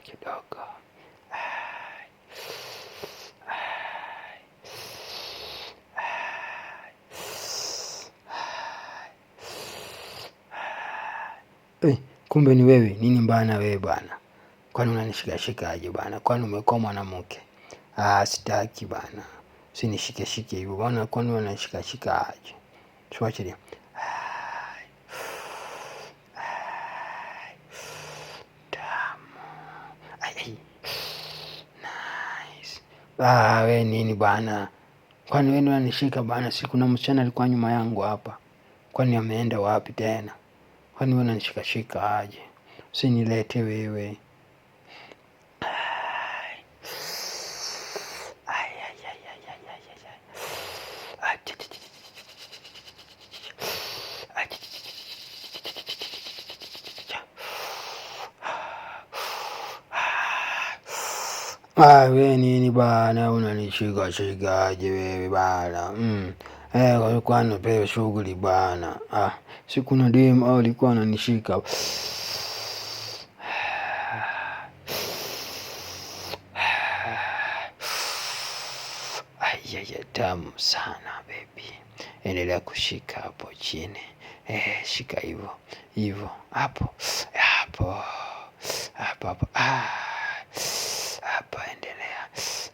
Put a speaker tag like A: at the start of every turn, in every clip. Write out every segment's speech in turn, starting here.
A: kidogo. Kumbe ni wewe. Nini bana wewe bana? Kwani unanishikashikaje bana? Kwani umekuwa mwanamke? Sitaki bana. Usinishike hivyo bana. Kwani unanishikashikaje? Tuachilie. Nice. We nini bana? Kwani wewe unanishika bana? Si kuna msichana alikuwa nyuma yangu hapa. Kwani ameenda wapi tena? Kwani wewe unanishikashika aje? Usinilete wewe. We nini bana, unanishikashikaje wewe bana? Walikuwa napewa shughuli bana. Si kuna dem au alikuwa ananishika. Tamu sana baby. Endelea kushika hapo chini. Shika hivyo hapo. Hapo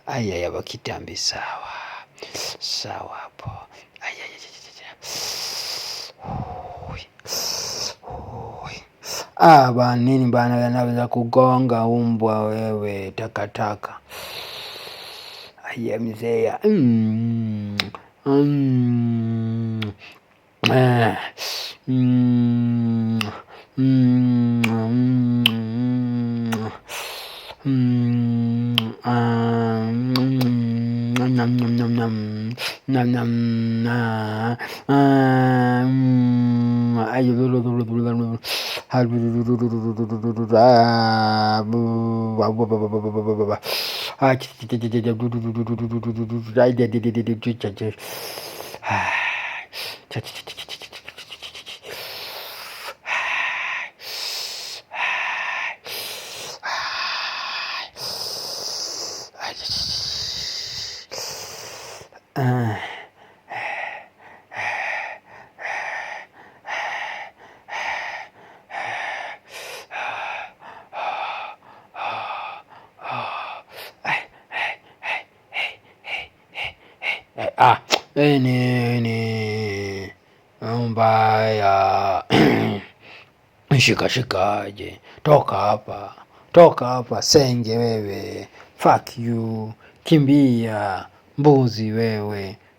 A: endelea. Wakitambi sawa hapo. Bana nini bana, anaweza kugonga umbwa wewe, takataka. Mzee. Nini mbaya? Shikaje? Toka hapa senge wewe. Fuck you. Kimbia mbuzi wewe.